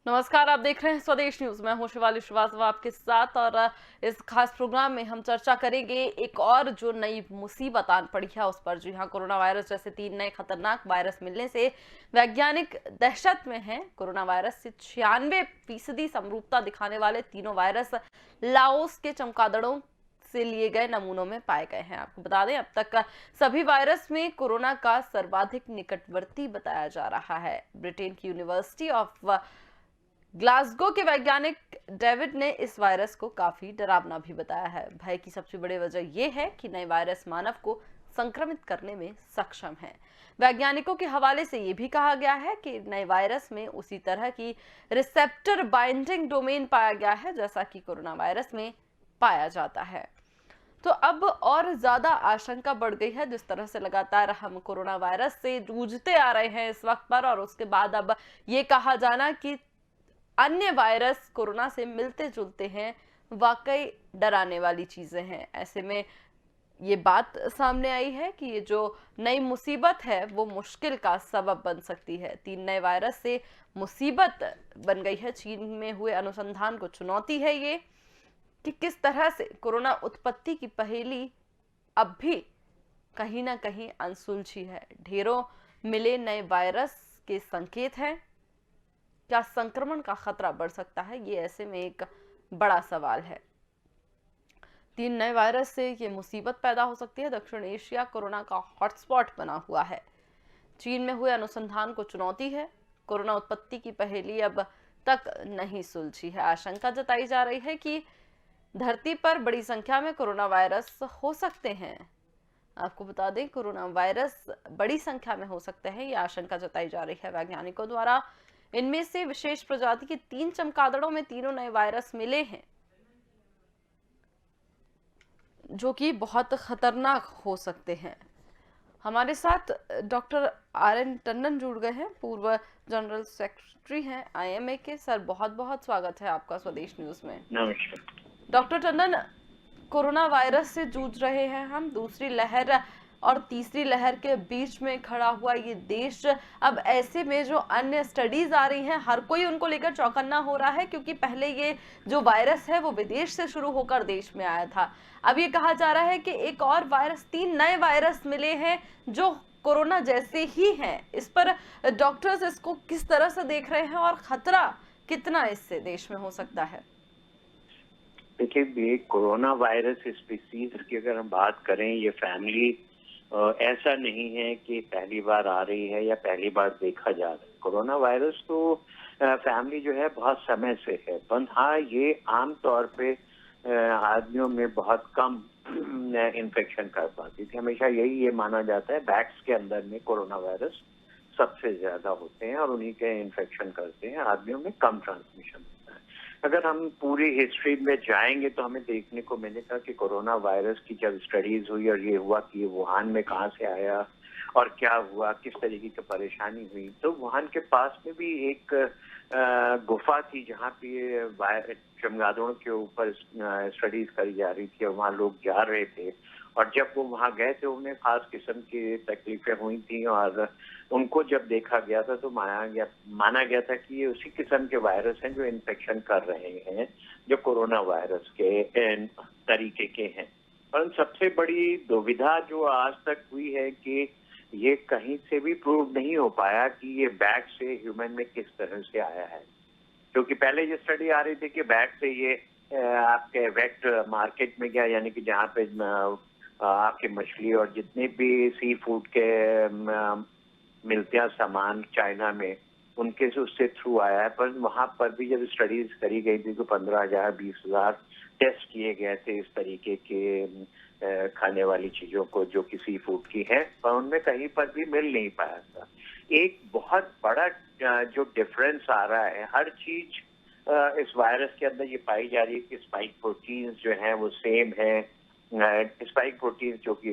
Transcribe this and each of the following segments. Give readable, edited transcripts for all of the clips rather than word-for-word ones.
नमस्कार, आप देख रहे हैं स्वदेश न्यूज। मैं हूं शिवाली श्रीवास्तव आपके साथ और इस खास प्रोग्राम में हम चर्चा करेंगे एक और जो नई मुसीबत आन पड़ी है उस पर। जी हां, कोरोना वायरस जैसे 3 नए खतरनाक वायरस मिलने से वैज्ञानिक दहशत में हैं। कोरोना वायरस से 96% समरूपता दिखाने वाले तीनों वायरस लाओस के चमगादड़ों से लिए गए नमूनों में पाए गए हैं। आपको बता दें, अब तक सभी वायरस में कोरोना का सर्वाधिक निकटवर्ती बताया जा रहा है। ब्रिटेन की यूनिवर्सिटी ऑफ ग्लासगो के वैज्ञानिक डेविड ने इस वायरस को काफी डरावना भी बताया है। भय की सबसे बड़ी वजह यह है कि नए वायरस मानव को संक्रमित करने में सक्षम है। वैज्ञानिकों के हवाले से यह भी कहा गया है कि नए वायरस में उसी तरह की रिसेप्टर बाइंडिंग डोमेन पाया गया है जैसा कि कोरोना वायरस में पाया जाता है। तो अब और ज्यादा आशंका बढ़ गई है। जिस तरह से लगातार हम कोरोना वायरस से जूझते आ रहे हैं इस वक्त पर, और उसके बाद अब ये कहा जाना कि अन्य वायरस कोरोना से मिलते जुलते हैं, वाकई डराने वाली चीजें हैं। ऐसे में ये बात सामने आई है कि ये जो नई मुसीबत है वो मुश्किल का सबब बन सकती है। 3 नए वायरस से मुसीबत बन गई है। चीन में हुए अनुसंधान को चुनौती है ये कि किस तरह से कोरोना उत्पत्ति की पहेली अब भी कहीं ना कहीं अनसुलझी है। ढेरों मिले नए वायरस के संकेत हैं। क्या संक्रमण का खतरा बढ़ सकता है? ये ऐसे में एक बड़ा सवाल है। 3 नए वायरस से ये मुसीबत पैदा हो सकती है। दक्षिण एशिया कोरोना का हॉटस्पॉट बना हुआ है। चीन में हुए अनुसंधान को चुनौती है। कोरोना उत्पत्ति की पहेली अब तक नहीं सुलझी है। आशंका जताई जा रही है कि धरती पर बड़ी संख्या में कोरोना वायरस हो सकते हैं। आपको बता दें, कोरोना वायरस बड़ी संख्या में हो सकते हैं, यह आशंका जताई जा रही है वैज्ञानिकों द्वारा। इनमें से विशेष प्रजाति के 3 चमगादड़ों में तीनों नए वायरस मिले हैं जो कि बहुत खतरनाक हो सकते हैं। हमारे साथ डॉक्टर RN टंडन जुड़ गए हैं, पूर्व जनरल सेक्रेटरी हैं IMA के। सर, बहुत बहुत स्वागत है आपका स्वदेश न्यूज में। नमस्कार। डॉक्टर टंडन, कोरोना वायरस से जूझ रहे हैं हम। दूसरी लहर और तीसरी लहर के बीच में खड़ा हुआ ये देश, अब ऐसे में जो अन्य स्टडीज आ रही हैं हर कोई उनको लेकर चौकन्ना हो रहा है, क्योंकि पहले ये जो वायरस है वो विदेश से शुरू होकर देश में आया था। अब ये कहा जा रहा है कि एक और वायरस, 3 नए वायरस मिले हैं जो कोरोना जैसे ही हैं। इस पर डॉक्टर्स इसको किस तरह से देख रहे हैं और खतरा कितना इससे देश में हो सकता है? देखिए, ये कोरोना वायरस स्पीसीज की अगर हम बात करें, ये फैमिली ऐसा नहीं है कि पहली बार आ रही है या पहली बार देखा जा रहा है। कोरोना वायरस तो फैमिली जो है बहुत समय से है, पर हाँ, ये आम तौर पे आदमियों में बहुत कम इन्फेक्शन कर पाती थी। हमेशा यही ये माना जाता है, बैट्स के अंदर में कोरोना वायरस सबसे ज्यादा होते हैं और उन्हीं के इन्फेक्शन करते हैं, आदमियों में कम ट्रांसमिशन होता है। अगर हम पूरी हिस्ट्री में जाएंगे तो हमें देखने को मिलेगा कि कोरोना वायरस की जब स्टडीज हुई और ये हुआ कि ये वुहान में कहाँ से आया और क्या हुआ, किस तरीके की परेशानी हुई, तो वुहान के पास में भी एक गुफा थी जहाँ पे चमगादड़ों के ऊपर स्टडीज करी जा रही थी और वहाँ लोग जा रहे थे। और जब वो वहाँ गए थे, उन्हें खास किस्म की तकलीफें हुई थी और उनको जब देखा गया था तो माना गया था कि ये उसी किस्म के वायरस हैं जो इन्फेक्शन कर रहे हैं, जो कोरोना वायरस के तरीके के हैं। और सबसे बड़ी दुविधा जो आज तक हुई है कि ये कहीं से भी प्रूव नहीं हो पाया कि ये बैट से ह्यूमन में किस तरह से आया है, क्योंकि पहले ये स्टडी आ रही थी कि बैट से ये आपके वेट मार्केट में गया, यानी कि जहाँ पे आपके मछली और जितने भी सी फूड के मिलते हैं सामान चाइना में, उनके से उससे थ्रू आया है। पर वहां पर भी जब स्टडीज करी गई थी तो 15,000 20,000 टेस्ट किए गए थे इस तरीके के खाने वाली चीजों को जो कि सी फूड की है, पर उनमें कहीं पर भी मिल नहीं पाया था। एक बहुत बड़ा जो डिफरेंस आ रहा है, हर चीज इस वायरस के अंदर ये पाई जा रही है कि स्पाइक प्रोटीन्स जो है वो सेम है। स्पाइक प्रोटीन्स जो कि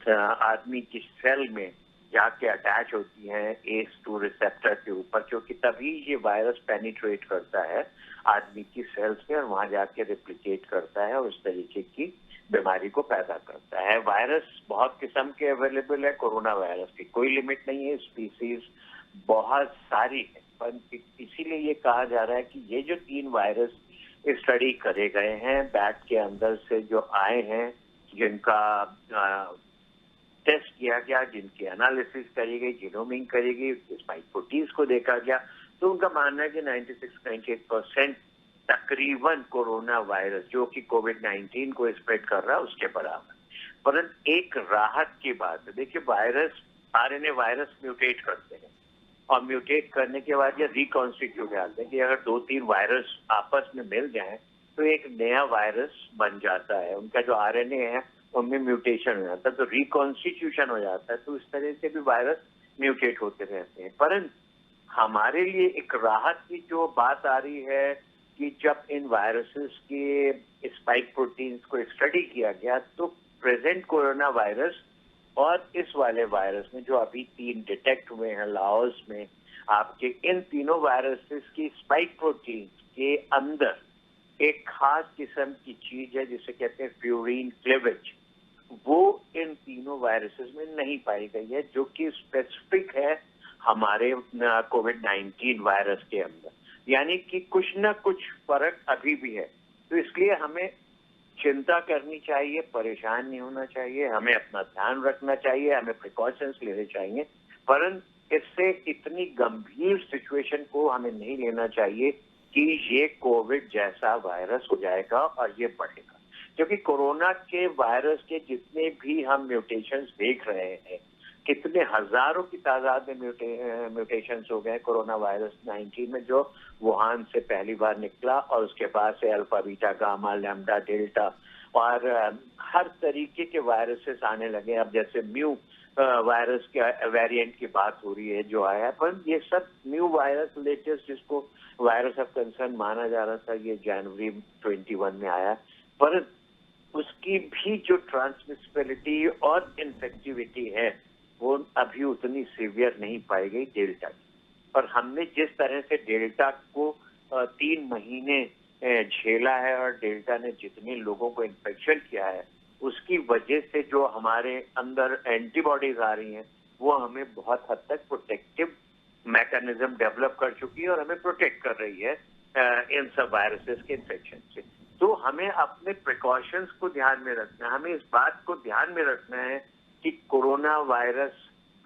आदमी की सेल में जाके अटैच होती हैं ACE2 रिसेप्टर के ऊपर, क्योंकि तभी ये वायरस पेनिट्रेट करता है आदमी की सेल्स में और वहां जाके रिप्लिकेट करता है और उस तरीके की बीमारी को पैदा करता है। वायरस बहुत किस्म के अवेलेबल है, कोरोना वायरस की कोई लिमिट नहीं है, स्पीसीज बहुत सारी है। पर इसीलिए ये कहा जा रहा है कि ये जो 3 वायरस स्टडी करे गए हैं बैट के अंदर से जो आए हैं, जिनका टेस्ट किया गया, जिनकी एनालिसिस करी गई, जीनोमिंग करी गई, स्पाइक प्रोटीन्स को देखा गया, तो उनका मानना है कि 96-98% तकरीबन कोरोना वायरस जो कि कोविड-19 को स्प्रेड कर रहा है उसके बराबर। परंतु एक राहत की बात है, देखिए वायरस, आरएनए वायरस म्यूटेट करते हैं और म्यूटेट करने के बाद ये रिकॉन्स्टिट्यूट जाते हैं कि अगर 2-3 वायरस आपस में मिल जाए तो एक नया वायरस बन जाता है। उनका जो आरएनए है उनमें म्यूटेशन हो जाता है, तो रिकॉन्स्टिट्यूशन हो जाता है। तो इस तरह से भी वायरस म्यूटेट होते रहते हैं। परंतु हमारे लिए एक राहत की जो बात आ रही है कि जब इन वायरसेस के स्पाइक प्रोटीन्स को स्टडी किया गया तो प्रेजेंट कोरोना वायरस और इस वाले वायरस में जो अभी 3 डिटेक्ट हुए हैं लाओस में, आपके इन तीनों वायरसेस की स्पाइक प्रोटीन्स के अंदर एक खास किस्म की चीज है जिसे कहते हैं फ्यूरिन क्लीवेज, वो इन तीनों वायरसेस में नहीं पाई गई है, जो कि स्पेसिफिक है हमारे कोविड-19 वायरस के अंदर। यानी कि कुछ ना कुछ फर्क अभी भी है। तो इसलिए हमें चिंता करनी चाहिए, परेशान नहीं होना चाहिए, हमें अपना ध्यान रखना चाहिए, हमें प्रिकॉशंस लेने चाहिए, परंतु इससे इतनी गंभीर सिचुएशन को हमें नहीं लेना चाहिए कि ये कोविड जैसा वायरस हो जाएगा और ये बढ़ेगा। क्योंकि कोरोना के वायरस के जितने भी हम म्यूटेशंस देख रहे हैं, कितने हजारों की तादाद में म्यूटेशंस हो गए कोरोना वायरस 19 में, जो वुहान से पहली बार निकला और उसके बाद से alpha, beta, gamma, lambda, delta और हर तरीके के वायरसेस आने लगे। अब जैसे म्यू वायरस के वेरिएंट की बात हो रही है जो आया है, पर ये सब न्यू वायरस लेटेस्ट जिसको वायरस ऑफ कंसर्न माना जा रहा था, ये जनवरी 21 में आया, पर उसकी भी जो ट्रांसमिसिबिलिटी और इन्फेक्टिविटी है वो अभी उतनी सीवियर नहीं पाई गई डेल्टा की। और हमने जिस तरह से डेल्टा को 3 महीने झेला है और डेल्टा ने जितने लोगों को इन्फेक्शन किया है, उसकी वजह से जो हमारे अंदर एंटीबॉडीज आ रही हैं वो हमें बहुत हद तक प्रोटेक्टिव मैकेनिज्म डेवलप कर चुकी है और हमें प्रोटेक्ट कर रही है इन सब वायरसेस के इन्फेक्शन से। तो हमें अपने प्रिकॉशंस को ध्यान में रखना है, हमें इस बात को ध्यान में रखना है कि कोरोना वायरस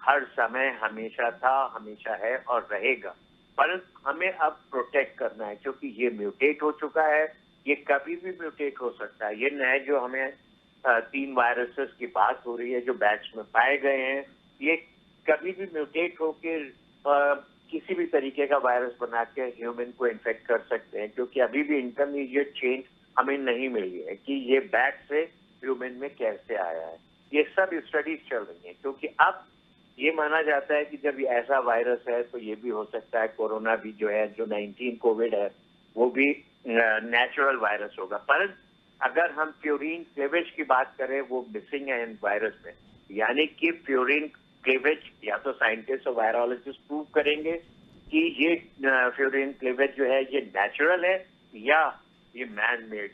हर समय हमेशा था, हमेशा है और रहेगा, परंतु हमें अब प्रोटेक्ट करना है क्योंकि ये म्यूटेट हो चुका है, ये कभी भी म्यूटेट हो सकता है। ये नए जो हमें 3 वायरसेस की बात हो रही है जो बैच में पाए गए हैं, ये कभी भी म्यूटेट होकर किसी भी तरीके का वायरस बना के ह्यूमन को इन्फेक्ट कर सकते हैं, क्योंकि अभी भी इंटरमीडिएट चेंज हमें नहीं मिली है कि ये बैट से ह्यूमन में कैसे आया है। ये सब स्टडीज चल रही हैं, क्योंकि अब ये माना जाता है कि जब ये ऐसा वायरस है तो ये भी हो सकता है कोरोना भी जो है, जो 19 कोविड है, वो भी नेचुरल वायरस होगा। पर अगर हम फ्यूरिन क्लीवेज की बात करें, वो मिसिंग है इन वायरस में, यानी कि फ्यूरिन क्लीवेज या तो साइंटिस्ट और वायरोलॉजिस्ट प्रूव करेंगे कि ये फ्यूरिन क्लीवेज जो है ये नेचुरल है या ये मैन मेड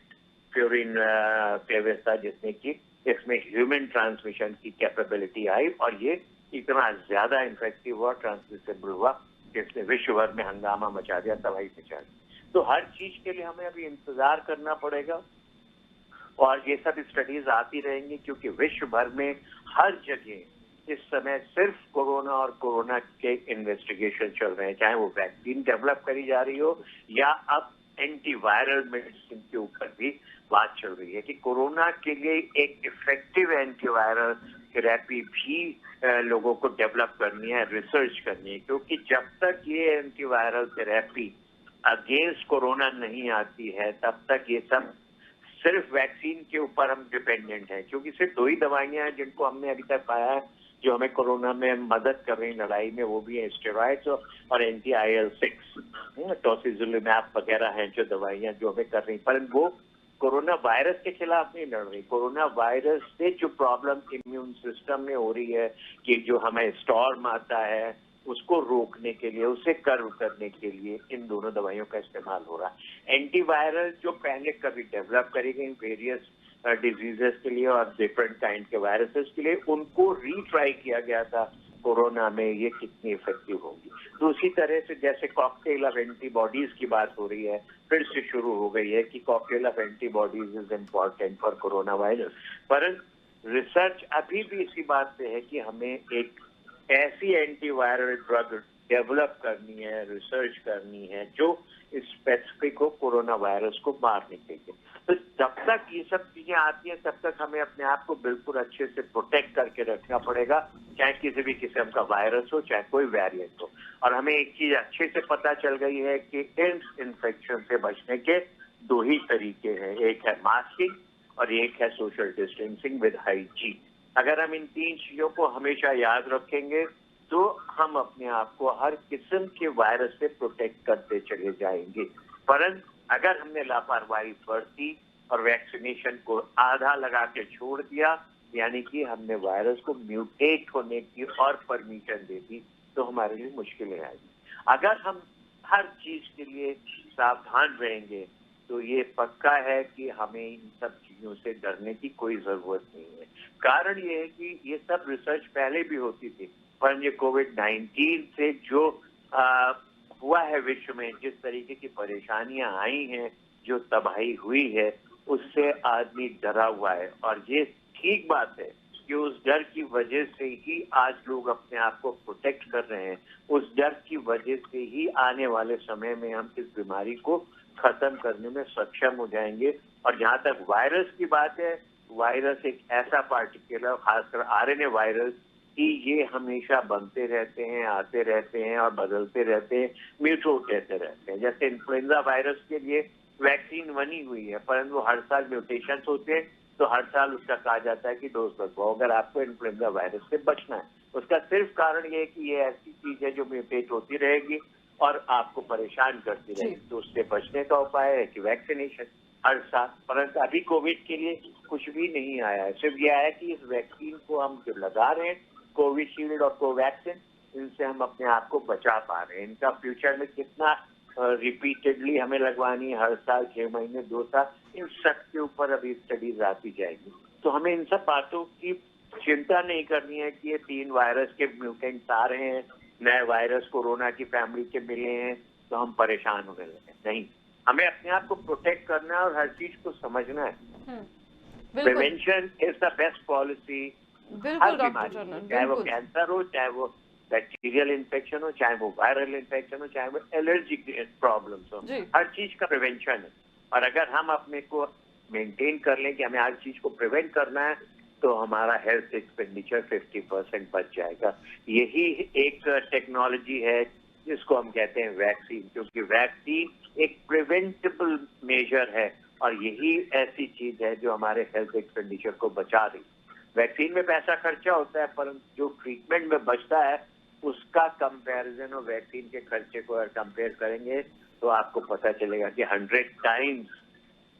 फ्यूरिन क्लीवेज था जिसने की इसमें ह्यूमन ट्रांसमिशन की कैपेबिलिटी आई और ये इतना ज्यादा इन्फेक्टिव हुआ, ट्रांसमिसिबल हुआ, जिसने विश्व भर में हंगामा मचा दिया, तबाही मचा दी। तो हर चीज के लिए हमें अभी इंतजार करना पड़ेगा और ये सब स्टडीज आती रहेंगी, क्योंकि विश्व भर में हर जगह इस समय सिर्फ कोरोना और कोरोना के इन्वेस्टिगेशन चल रहे हैं, चाहे वो वैक्सीन डेवलप करी जा रही हो या अब एंटीवायरल मेडिसिन के ऊपर भी बात चल रही है कि कोरोना के लिए एक इफेक्टिव एंटीवायरल थेरेपी भी लोगों को डेवलप करनी है, रिसर्च करनी है, क्योंकि जब तक ये एंटीवायरल थेरेपी अगेंस्ट कोरोना नहीं आती है तब तक ये सब सिर्फ वैक्सीन के ऊपर हम डिपेंडेंट हैं, क्योंकि सिर्फ 2 ही दवाइयां हैं जिनको हमने अभी तक पाया है जो हमें कोरोना में मदद कर रही लड़ाई में, वो भी है स्टेरॉइड्स और anti-IL-6 टोसिलिजुमैब वगैरह हैं जो दवाइयां जो हमें कर रही, पर वो कोरोना वायरस के खिलाफ नहीं लड़ रही। कोरोना वायरस से जो प्रॉब्लम इम्यून सिस्टम में हो रही है कि जो हमें स्टॉर्म आता है उसको रोकने के लिए, उसे कर्व करने के लिए इन दोनों दवाइयों का इस्तेमाल हो रहा है। एंटीवायरल जो पहले कभी डेवलप करी गई वेरियस डिजीजेस के लिए और डिफरेंट काइंड के वायरसेस के लिए, उनको रीट्राई किया गया था कोरोना में ये कितनी इफेक्टिव होगी। दूसरी तरह से जैसे कॉकटेल ऑफ एंटीबॉडीज की बात हो रही है, फिर से शुरू हो गई है कि cocktail of antibodies is important for corona virus, पर रिसर्च अभी भी इसी बात पे है कि हमें एक ऐसी एंटीवायरल ड्रग डेवलप करनी है, रिसर्च करनी है जो स्पेसिफिक हो कोरोना वायरस को मारने के लिए। तो जब तक ये सब चीजें आती हैं तब तक हमें अपने आप को बिल्कुल अच्छे से प्रोटेक्ट करके रखना पड़ेगा, चाहे किसी भी किस्म का वायरस हो, चाहे कोई वेरिएंट हो। और हमें एक चीज अच्छे से पता चल गई है कि इन इन्फेक्शन से बचने के दो ही तरीके हैं, एक है मास्किंग और एक है सोशल डिस्टेंसिंग विद हाइजीन। अगर हम इन तीन चीजों को हमेशा याद रखेंगे तो हम अपने आप को हर किस्म के वायरस से प्रोटेक्ट करते चले जाएंगे। परंतु अगर हमने लापरवाही बरती और वैक्सीनेशन को आधा लगा के छोड़ दिया, यानी कि हमने वायरस को म्यूटेट होने की और परमिशन दे दी, तो हमारे लिए मुश्किलें आएगी। अगर हम हर चीज के लिए सावधान रहेंगे तो ये पक्का है कि हमें इन सब चीजों से डरने की कोई जरूरत नहीं है। कारण ये है कि ये सब रिसर्च पहले भी होती थी, पर ये कोविड-19 से जो हुआ है विश्व में, जिस तरीके की परेशानियां आई हैं, जो तबाही हुई है, उससे आदमी डरा हुआ है। और ये ठीक बात है कि उस डर की वजह से ही आज लोग अपने आप को प्रोटेक्ट कर रहे हैं। उस डर की वजह से ही आने वाले समय में हम इस बीमारी को खत्म करने में सक्षम हो जाएंगे। और जहां तक वायरस की बात है, वायरस एक ऐसा पार्टिकुलर, खासकर आरएनए वायरस, कि ये हमेशा बनते रहते हैं, आते रहते हैं और बदलते रहते हैं, म्यूटेट रहते रहते हैं। जैसे इन्फ्लुएंजा वायरस के लिए वैक्सीन बनी हुई है, परंतु वो हर साल म्यूटेशन होते हैं, तो हर साल उसका कहा जाता है कि डोज लगवाओ अगर आपको इन्फ्लुएंजा वायरस से बचना है। उसका सिर्फ कारण ये है कि ये ऐसी चीज है जो म्यूटेट होती रहेगी और आपको परेशान करती रहेगी, तो उससे बचने का उपाय है कि वैक्सीनेशन हर साल। परंतु अभी कोविड के लिए कुछ भी नहीं आया है, सिर्फ यह है कि इस वैक्सीन को हम जो लगा रहे हैं, कोविशील्ड और कोवैक्सीन, इनसे हम अपने आप को बचा पा रहे हैं। इनका फ्यूचर में कितना रिपीटेडली हमें लगवानी है, हर साल, 6 महीने, 2 साल, इन सब के ऊपर अभी स्टडीज आती जाएगी। तो हमें इन सब बातों की चिंता नहीं करनी है कि ये 3 वायरस के म्यूटेंट्स आ रहे हैं, नए वायरस कोरोना की फैमिली के मिले हैं, तो हम परेशान होने लगे। नहीं, हमें अपने आप को प्रोटेक्ट करना है और हर चीज को समझना है। Prevention is the best policy. हर बीमारी, चाहे वो कैंसर हो, चाहे वो बैक्टीरियल इन्फेक्शन हो, चाहे वो वायरल इन्फेक्शन हो, चाहे वो एलर्जिक प्रॉब्लम्स हो, हर चीज का प्रिवेंशन है। और अगर हम अपने को मेंटेन कर लें कि हमें हर चीज को प्रिवेंट करना है, तो हमारा हेल्थ एक्सपेंडिचर 50% बच जाएगा। यही एक टेक्नोलॉजी है जिसको हम कहते हैं वैक्सीन, क्योंकि वैक्सीन एक प्रिवेंटेबल मेजर है और यही ऐसी चीज है जो हमारे हेल्थ एक्सपेंडिचर को बचा रही। वैक्सीन में पैसा खर्चा होता है, परंतु जो ट्रीटमेंट में बचता है उसका कंपैरिजन और वैक्सीन के खर्चे को अगर कंपेयर करेंगे तो आपको पता चलेगा कि 100 टाइम्स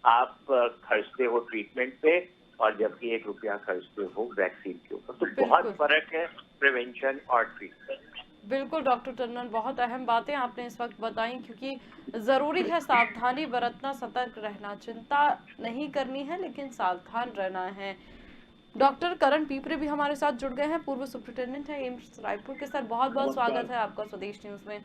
आप खर्चते हो ट्रीटमेंट पे और जबकि 1 रुपया खर्चते हो वैक्सीन के ऊपर। तो बहुत फर्क है प्रिवेंशन और ट्रीटमेंट। बिल्कुल डॉक्टर टंडन, बहुत अहम बातें आपने इस वक्त बताई, क्योंकि ज़रूरी है सावधानी बरतना, सतर्क रहना, चिंता नहीं करनी है लेकिन सावधान रहना है। डॉक्टर करण पीपरे भी हमारे साथ जुड़ गए हैं, पूर्व सुपरिटेंडेंट है एम्स रायपुर के। सर बहुत बहुत स्वागत है आपका स्वदेश न्यूज में।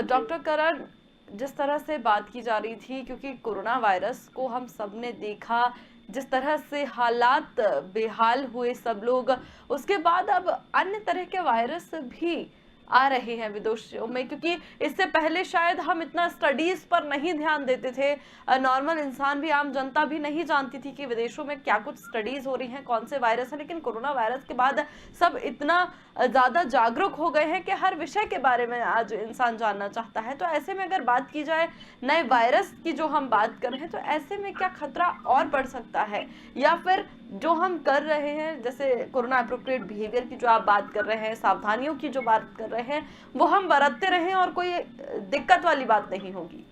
डॉक्टर करण, जिस तरह से बात की जा रही थी, क्योंकि कोरोना वायरस को हम सब ने देखा, जिस तरह से हालात बेहाल हुए सब लोग, उसके बाद अब अन्य तरह के वायरस भी आ रहे हैं विदेशों में, क्योंकि इससे पहले शायद हम इतना स्टडीज पर नहीं ध्यान देते थे। नॉर्मल इंसान भी, आम जनता भी नहीं जानती थी कि विदेशों में क्या कुछ स्टडीज हो रही हैं, कौन से वायरस है। लेकिन कोरोना वायरस के बाद सब इतना ज्यादा जागरूक हो गए हैं कि हर विषय के बारे में आज इंसान जानना चाहता है। तो ऐसे में अगर बात की जाए नए वायरस की जो हम बात कर रहे हैं, तो ऐसे में क्या खतरा और बढ़ सकता है, या फिर जो हम कर रहे हैं, जैसे कोरोना अप्रोप्रिएट बिहेवियर की जो आप बात कर रहे हैं, सावधानियों की जो बात कर रहे हैं, वो हम बरतते रहें और कोई दिक्कत वाली बात नहीं होगी?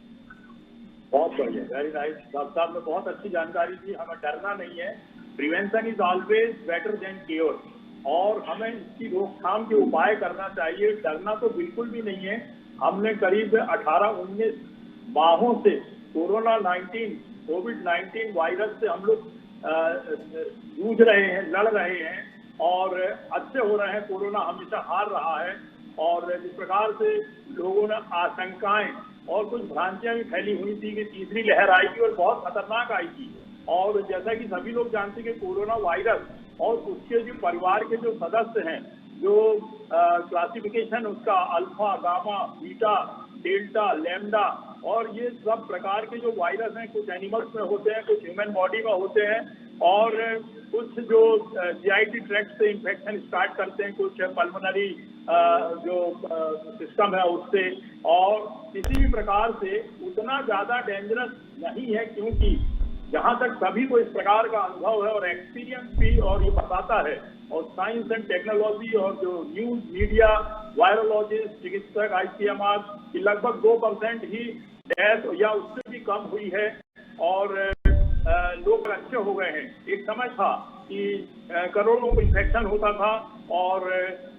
बहुत बढ़िया, वेरी नाइस। डॉक्टर साहब ने बहुत अच्छी जानकारी दी। हमें डरना नहीं है, prevention is always better than cure, और हमें इसकी रोकथाम के उपाय करना चाहिए। डरना तो बिल्कुल भी नहीं है। हमने करीब 18-19 माहों से कोविड-19 वायरस से हम लोग जूझ रहे हैं, लड़ रहे हैं, और अच्छे हो रहे हैं। कोरोना हमेशा हार रहा है और जिस प्रकार से लोगों ने आशंकाएं और कुछ भ्रांतियां भी फैली हुई थी कि तीसरी लहर आएगी और बहुत खतरनाक आएगी, और जैसा कि सभी लोग जानते हैं कि कोरोना वायरस और उसके जो परिवार के जो सदस्य हैं, जो क्लासिफिकेशन उसका alpha, gamma, beta, delta, lambda, और ये सब प्रकार के जो वायरस हैं कुछ एनिमल्स में होते हैं, कुछ ह्यूमन बॉडी में होते हैं, और कुछ जो जीआईटी ट्रैक्ट से इन्फेक्शन स्टार्ट करते हैं, कुछ पल्मोनरी जो सिस्टम है उससे, और किसी भी प्रकार से उतना ज्यादा डेंजरस नहीं है, क्योंकि जहां तक सभी को इस प्रकार का अनुभव है और एक्सपीरियंस भी और ये बताता है, और साइंस एंड टेक्नोलॉजी और जो न्यूज मीडिया, वायरोलॉजिस्ट, चिकित्सक, आईसीएमआर की लगभग 2% ही डेथ या उससे भी कम हुई है और लोग अच्छे हो गए हैं। एक समय था कि करोड़ों को इन्फेक्शन होता था और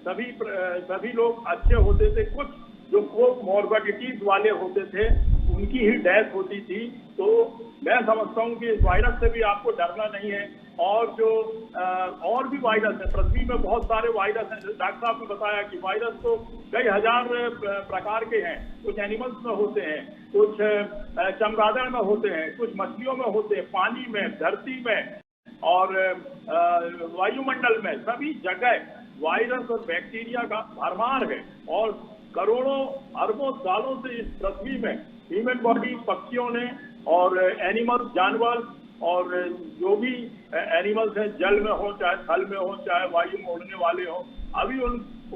सभी लोग अच्छे होते थे, कुछ जो कोमॉर्बिडिटीज वाले होते थे उनकी ही डेथ होती थी। तो मैं समझता हूँ कि इस वायरस से भी आपको डरना नहीं है, और जो और भी वायरस है, पृथ्वी में बहुत सारे वायरस हैं। डॉक्टर साहब ने बताया कि वायरस तो कई हजार प्रकार के हैं, कुछ एनिमल्स में होते हैं, कुछ चमगादड़ में होते हैं, कुछ मछलियों में होते हैं, पानी में, धरती में और वायुमंडल में, सभी जगह वायरस और बैक्टीरिया का भरमार है। और करोड़ों अरबों सालों से इस पृथ्वी में ह्यूमन बॉडी, पक्षियों ने और एनिमल्स, जानवर और जो भी एनिमल्स हैं, जल में हो चाहे थल में हो चाहे वायु में उड़ने वाले हो, अभी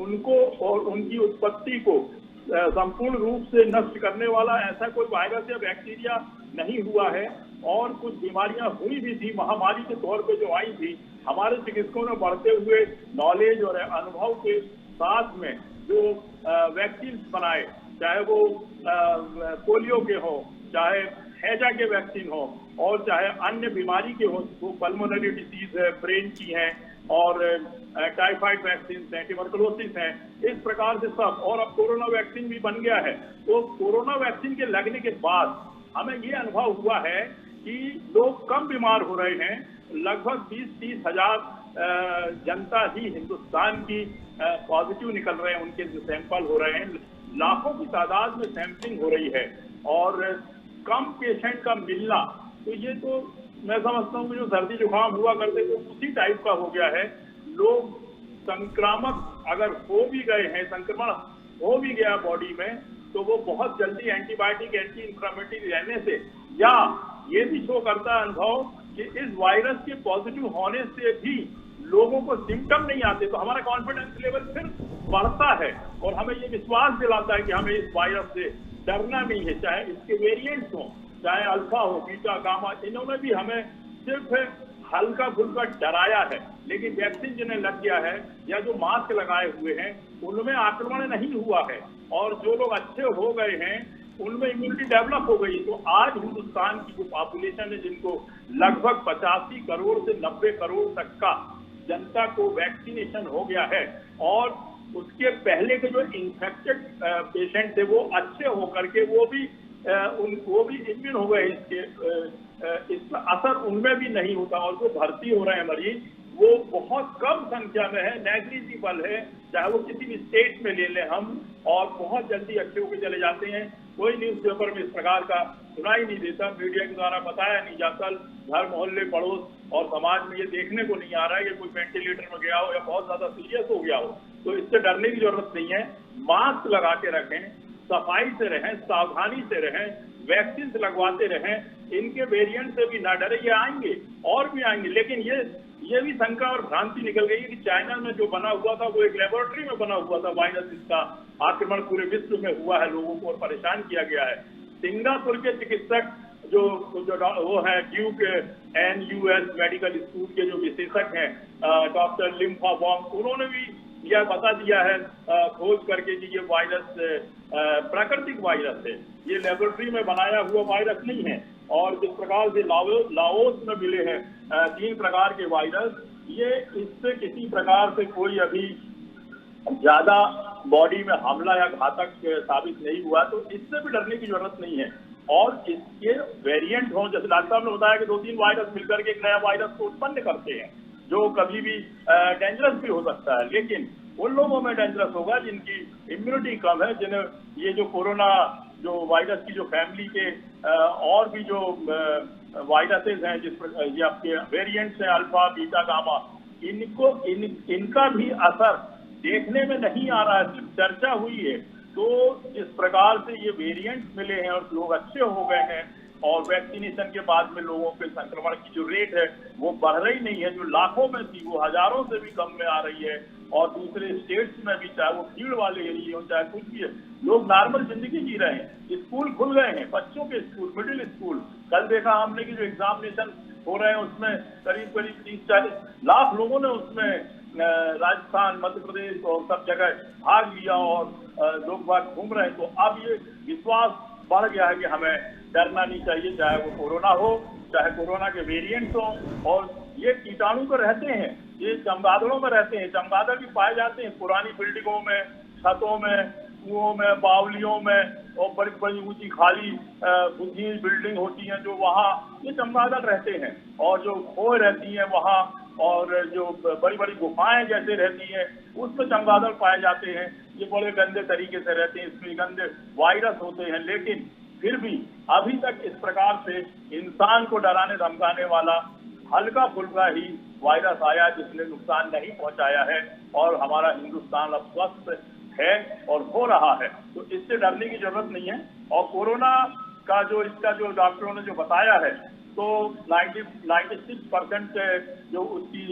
उनको और उनकी उत्पत्ति को संपूर्ण रूप से नष्ट करने वाला ऐसा कोई वायरस या बैक्टीरिया नहीं हुआ है। और कुछ बीमारियां हुई भी थी महामारी के तौर पे जो आई थी, हमारे चिकित्सकों ने बढ़ते हुए नॉलेज और अनुभव के साथ में जो वैक्सीन बनाए, चाहे वो पोलियो के हो, चाहे हैजा के वैक्सीन हो, और चाहे अन्य बीमारी के हो, वो पल्मोनरी डिसीज है, ब्रेन की है, और टाइफाइड वैक्सीन है, ट्यूबरकुलोसिस है, इस प्रकार से सब। और अब कोरोना वैक्सीन भी बन गया है। तो कोरोना वैक्सीन के लगने के बाद हमें ये अनुभव हुआ है कि लोग कम बीमार हो रहे हैं। लगभग 20-30 हजार जनता ही हिंदुस्तान की पॉजिटिव निकल रहे हैं, उनके जो सैंपल हो रहे हैं, लाखों की तादाद में सैंपलिंग हो रही है और कम पेशेंट का मिलना, तो ये तो मैं समझता हूँ कि जो सर्दी जुकाम हुआ करते तो उसी टाइप का हो गया है। लोग संक्रामक अगर हो भी गए हैं, संक्रमण हो भी गया बॉडी में, तो वो बहुत जल्दी एंटीबायोटिक, एंटी इंफ्लेमेटरी रहने से, या ये भी शो करता है अनुभव कि इस वायरस के पॉजिटिव होने से भी लोगों को सिम्टम नहीं आते, तो हमारा कॉन्फिडेंस लेवल फिर बढ़ता है और हमें ये विश्वास दिलाता है कि हमें इस वायरस से डरना नहीं है। चाहे इसके वेरिएंट्स हो, चाहे अल्फा हो, बीटा, गामा, इन्होंने भी हमें सिर्फ हल्का फुल्का डराया है, लेकिन वैक्सीन जिन्हें लग गया है या जो मास्क लगाए हुए हैं उनमें आक्रमण नहीं हुआ है, और जो लोग अच्छे हो गए हैं उनमें इम्यूनिटी डेवलप हो गई। तो आज हिंदुस्तान की जो पॉपुलेशन है, जिनको लगभग 85 करोड़ से 90 करोड़ तक का जनता को वैक्सीनेशन हो गया है, और उसके पहले के जो इन्फेक्टेड पेशेंट थे वो अच्छे होकर के वो भी इम्यून हो गए, इसका असर उनमें भी नहीं होता। और जो भर्ती हो रहे हैं मरीज वो बहुत कम संख्या में है, नेग्लिजिबल है, चाहे वो किसी भी स्टेट में ले लें हम, और बहुत जल्दी अच्छे होकर चले जाते हैं। कोई न्यूज़पेपर में इस प्रकार का सुनाई नहीं देता, मीडिया के द्वारा बताया नहीं जाता, घर मोहल्ले पड़ोस और समाज में ये देखने को नहीं आ रहा है कि कोई वेंटिलेटर में गया हो या बहुत ज्यादा सीरियस हो गया हो। तो इससे डरने की जरूरत नहीं है। मास्क लगा के रखें, सफाई से रहें, सावधानी से रहें, वैक्सीन लगवाते रहें। इनके वेरिएंट से भी ना डरे, ये आएंगे और भी आएंगे। लेकिन ये भी शंका और भ्रांति निकल गई है कि चाइना में जो बना हुआ था वो एक लेबोरेटरी में बना हुआ था वायरस, इसका आक्रमण पूरे विश्व में हुआ है, लोगों को और परेशान किया गया है। सिंगापुर के चिकित्सक जो वो है ड्यूक NUS मेडिकल स्कूल के जो विशेषज्ञ हैं डॉक्टर लिम्फा वोंग, उन्होंने भी यह बता दिया है खोज करके कि ये वायरस प्राकृतिक वायरस है, ये लेबोरेटरी में बनाया हुआ वायरस नहीं है। और जिस प्रकार से लाओस में मिले हैं 3 प्रकार के वायरस, ये इससे किसी प्रकार से कोई अभी ज्यादा बॉडी में हमला या घातक साबित नहीं हुआ, तो इससे भी डरने की जरूरत नहीं है। और इसके वेरिएंट हों, जैसे डॉक्टर साहब ने बताया कि 2-3 वायरस मिलकर के एक नया वायरस को उत्पन्न करते हैं, जो कभी भी डेंजरस भी हो सकता है, लेकिन उन लोगों में डेंजरस होगा जिनकी इम्यूनिटी कम है, जिन्हें ये जो कोरोना जो वायरस की जो फैमिली के और भी जो वायरसेस हैं, ये आपके वेरिएंट्स हैं अल्फा बीटा गामा, इनका भी असर देखने में नहीं आ रहा है, सिर्फ चर्चा हुई है। तो जिस प्रकार से ये वेरिएंट्स मिले हैं और लोग अच्छे हो गए हैं और वैक्सीनेशन के बाद में लोगों के संक्रमण की जो रेट है वो बढ़ रही नहीं है, जो लाखों में थी वो हजारों से भी कम में आ रही है। और दूसरे स्टेट्स में भी, चाहे वो भीड़ वाले एरिया हो चाहे कुछ भी है, लोग नॉर्मल जिंदगी जी रहे हैं। स्कूल खुल गए हैं, बच्चों के स्कूल, मिडिल स्कूल। कल देखा हमने कि जो एग्जामिनेशन हो रहे हैं उसमें करीब 30-40 लाख लोगों ने उसमें राजस्थान, मध्य प्रदेश और सब जगह भाग लिया और लोग बाग घूम रहे हैं। तो अब ये विश्वास बढ़ गया है कि हमें डरना नहीं चाहिए, चाहे वो कोरोना हो, चाहे कोरोना के वेरिएंट्स हो। और ये कीटाणु तो रहते हैं, ये चमगादड़ों में रहते हैं, चमगादड़ भी पाए जाते हैं पुरानी बिल्डिंगों में, छतों में, कुओं में, बावलियों में, और बड़ी बड़ी ऊंची खाली बुझी बिल्डिंग होती हैं जो वहाँ ये चमगादड़ रहते हैं। और जो खोए रहती हैं वहाँ, और जो बड़ी बड़ी गुफाएं जैसे रहती हैं उसमें चमगादड़ पाए जाते हैं। ये बड़े गंदे तरीके से रहते हैं, इसमें गंदे वायरस होते हैं, लेकिन फिर भी अभी तक इस प्रकार से इंसान को डराने धमकाने वाला हल्का फुल्का ही वायरस आया जिसने नुकसान नहीं पहुंचाया है। और हमारा हिंदुस्तान अब स्वस्थ है और हो रहा है, तो इससे डरने की जरूरत नहीं है। और कोरोना का जो इसका जो डॉक्टरों ने जो बताया है, तो 96% जो उसकी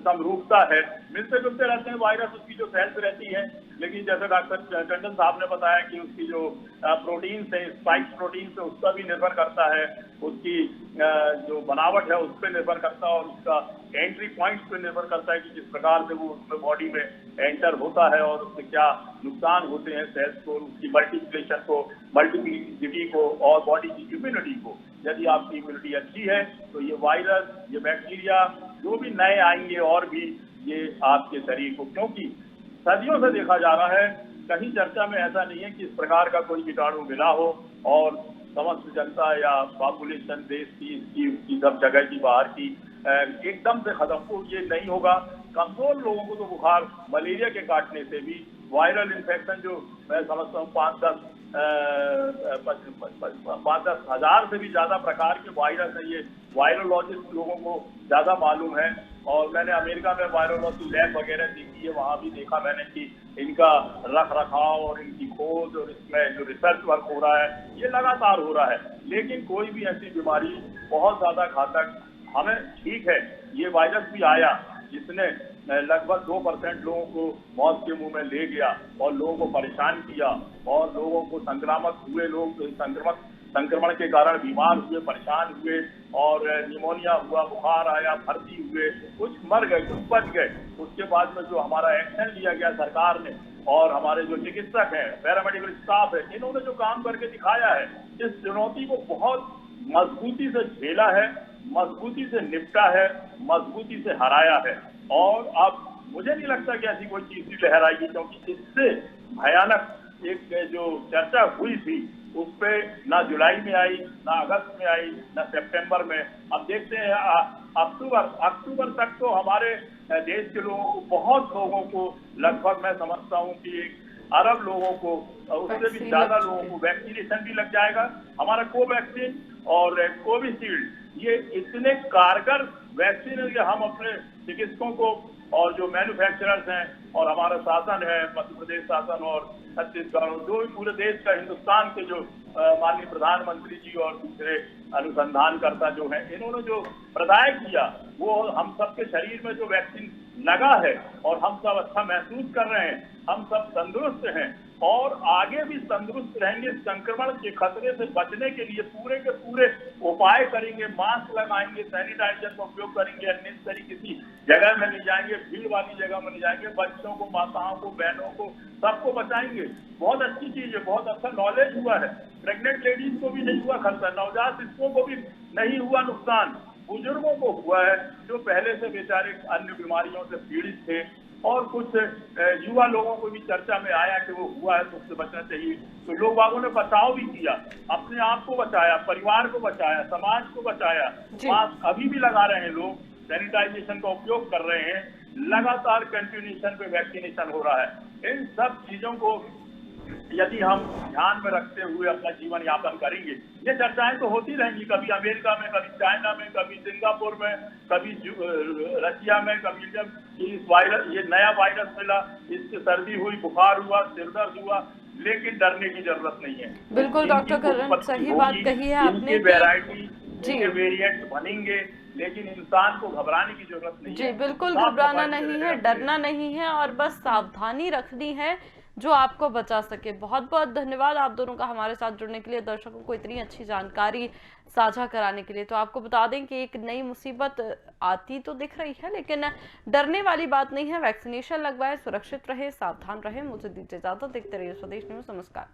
समरूपता है, मिलते जुलते रहते हैं वायरस, उसकी जो सेल्स रहती है। लेकिन जैसे डॉक्टर टंडन साहब ने बताया कि उसकी जो प्रोटीन्स है, स्पाइक प्रोटीन्स है, उसका भी निर्भर करता है, उसकी जो बनावट है उस पर निर्भर करता है, और उसका एंट्री पॉइंट्स पे निर्भर करता है कि किस प्रकार से वो उसमें बॉडी में एंटर होता है और उससे क्या नुकसान होते हैं सेल्स को, उसकी मल्टीप्लिकेशन को, मल्टीप्लिसिटी को और बॉडी की इम्यूनिटी को। यदि आपकी इम्यूनिटी अच्छी है तो ये वायरस, ये बैक्टीरिया जो भी नए आएंगे और भी ये आपके शरीर को, क्योंकि सदियों से देखा जा रहा है, कहीं चर्चा में ऐसा नहीं है कि इस प्रकार का कोई कीटाणु मिला हो और समस्त जनता या पॉपुलेशन देश की सब जगह की बाहर की एकदम से खत्म हो, ये नहीं होगा। कमजोर लोगों को तो बुखार मलेरिया के काटने से भी, वायरल इन्फेक्शन जो मैं समझता हूँ 5-10 हजार से भी ज्यादा प्रकार के वायरस है, ये वायरोलॉजिस्ट लोगों को ज्यादा मालूम है। और मैंने अमेरिका में वायरोलॉजी लैब वगैरह देखी है, वहां भी देखा मैंने कि इनका रख रखाव और इनकी खोज और इसमें जो रिसर्च वर्क हो रहा है ये लगातार हो रहा है। लेकिन कोई भी ऐसी बीमारी बहुत ज्यादा घातक, हमें ठीक है ये वायरस भी आया जिसने लगभग 2% लोगों को मौत के मुंह में ले गया और लोगों को परेशान किया, और लोगों को संक्रामक हुए, लोग संक्रमण के कारण बीमार हुए, परेशान हुए, और निमोनिया हुआ, बुखार आया, भर्ती हुए, कुछ मर गए, कुछ बच गए। उसके बाद में जो हमारा एक्शन लिया गया सरकार ने और हमारे जो चिकित्सक हैं, पैरामेडिकल स्टाफ है, इन्होंने जो काम करके दिखाया है, इस चुनौती को बहुत मजबूती से झेला है, मजबूती से निपटा है, मजबूती से हराया है। और अब मुझे नहीं लगता कि ऐसी कोई चीज भी लहराएगी, क्योंकि इससे भयानक एक जो चर्चा हुई थी उस पे ना जुलाई में आई, ना अगस्त में आई, ना सितंबर में। अब देखते हैं अक्टूबर तक तो हमारे देश के लोगों को, बहुत लोगों को, लगभग मैं समझता हूँ कि 1 अरब लोगों को, उससे भी ज्यादा लोगों को वैक्सीनेशन भी लग जाएगा। हमारा कोवैक्सीन और कोविशील्ड, ये इतने कारगर वैक्सीन है कि हम अपने चिकित्सकों को और जो मैन्युफैक्चरर्स हैं और हमारा शासन है, मध्य प्रदेश शासन और छत्तीसगढ़, जो भी पूरे देश का, हिंदुस्तान के जो माननीय प्रधानमंत्री जी और दूसरे अनुसंधानकर्ता जो हैं, इन्होंने जो प्रदाय किया वो हम सबके शरीर में जो वैक्सीन लगा है और हम सब अच्छा महसूस कर रहे हैं, हम सब तंदुरुस्त हैं और आगे भी तंदुरुस्त रहेंगे। संक्रमण के खतरे से बचने के लिए पूरे के पूरे उपाय करेंगे, मास्क लगाएंगे, सैनिटाइजर का उपयोग करेंगे, अन्य तरीके की जगह में नहीं जाएंगे, भीड़ वाली जगह में नहीं जाएंगे, बच्चों को, माताओं को, बहनों को, सबको बचाएंगे। बहुत अच्छी चीज है, बहुत अच्छा नॉलेज हुआ है। प्रेग्नेंट लेडीज को भी नहीं हुआ खतरा, नवजात शिशुओं को भी नहीं हुआ नुकसान, बुजुर्गों को हुआ है जो पहले से बेचारे अन्य बीमारियों से पीड़ित थे, और कुछ युवा लोगों को भी चर्चा में आया कि वो हुआ है तो उससे बचना चाहिए। तो लोग बागों ने बचाव भी किया, अपने आप को बचाया, परिवार को बचाया, समाज को बचाया, मास्क अभी भी लगा रहे हैं लोग, सैनिटाइजेशन का उपयोग कर रहे हैं, लगातार कंटिन्यूएशन पे वैक्सीनेशन हो रहा है। इन सब चीजों को यदि हम ध्यान में रखते हुए अपना जीवन यापन करेंगे, ये चर्चाएं तो होती रहेंगी, कभी अमेरिका में, कभी चाइना में, कभी सिंगापुर में, कभी रशिया में, कभी जब इस वायरस, ये नया वायरस मिला, इससे सर्दी हुई, बुखार हुआ, सिरदर्द हुआ, लेकिन डरने की जरूरत नहीं है। बिल्कुल डॉक्टर करण, सही बात कही है आपने। वैरायटी के वेरिएंट बनेंगे, लेकिन इंसान को घबराने की जरूरत नहीं है। जी बिल्कुल, घबराना नहीं है, डरना नहीं है, और बस सावधानी रखनी है जो आपको बचा सके। बहुत बहुत धन्यवाद आप दोनों का हमारे साथ जुड़ने के लिए, दर्शकों को इतनी अच्छी जानकारी साझा कराने के लिए। तो आपको बता दें कि एक नई मुसीबत आती तो दिख रही है, लेकिन डरने वाली बात नहीं है। वैक्सीनेशन लगवाएं, सुरक्षित रहे, सावधान रहे। मुझे दीजिए इजाजत, देखते रहिए स्वदेश न्यूज। नमस्कार।